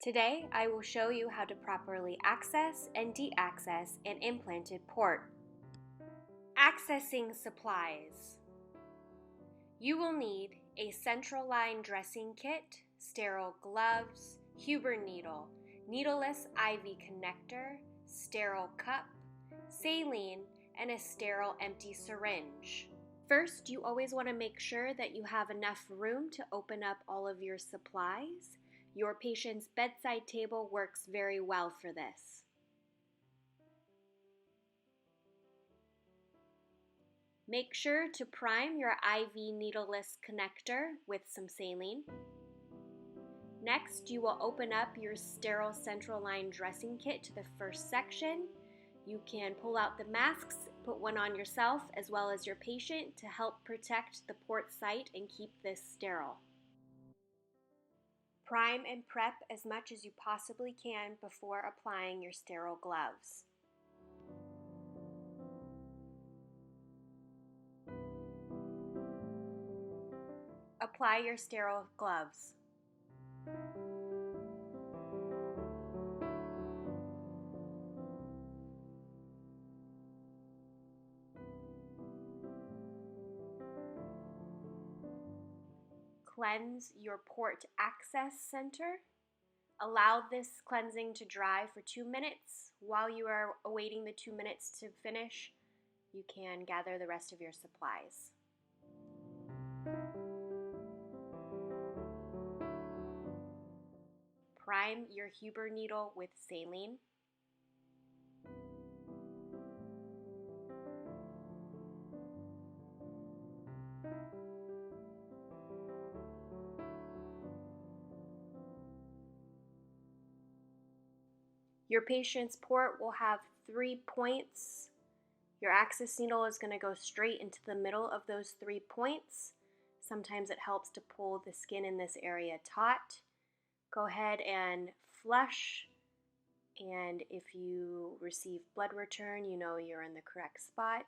Today, I will show you how to properly access and deaccess an implanted port. Accessing supplies. You will need a central line dressing kit, sterile gloves, Huber needle, needleless IV connector, sterile cup, saline, and a sterile empty syringe. First, you always want to make sure that you have enough room to open up all of your supplies. Your patient's bedside table works very well for this. Make sure to prime your IV needleless connector with some saline. Next, you will open up your sterile central line dressing kit to the first section. You can pull out the masks, put one on yourself as well as your patient to help protect the port site and keep this sterile. Prime and prep as much as you possibly can before applying your sterile gloves. Apply your sterile gloves. Cleanse your port access center. Allow this cleansing to dry for 2 minutes. While you are awaiting the 2 minutes to finish, you can gather the rest of your supplies. Prime your Huber needle with saline. Your patient's port will have 3 points. Your access needle is going to go straight into the middle of those 3 points. Sometimes it helps to pull the skin in this area taut. Go ahead and flush, and if you receive blood return, you know you're in the correct spot.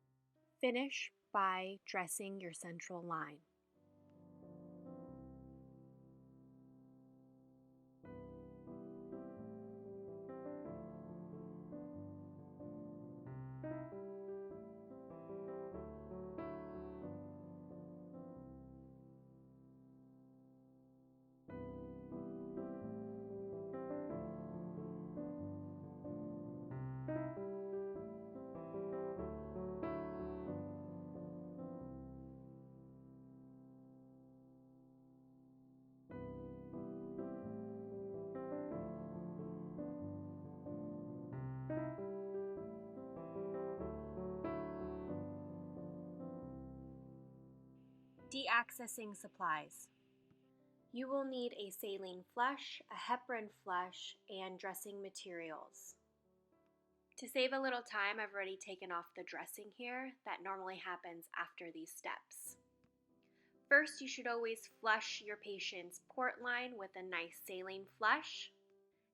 Finish by dressing your central line. Deaccessing supplies. You will need a saline flush, a heparin flush, and dressing materials. To save a little time, I've already taken off the dressing here. That normally happens after these steps. First, you should always flush your patient's port line with a nice saline flush.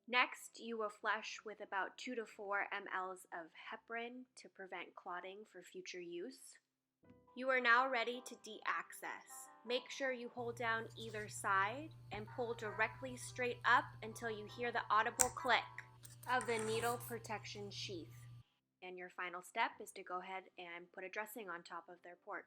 Next, you will flush with about 2 to 4 mL of heparin to prevent clotting for future use. You are now ready to deaccess. Make sure you hold down either side and pull directly straight up until you hear the audible click of the needle protection sheath. And your final step is to go ahead and put a dressing on top of their port.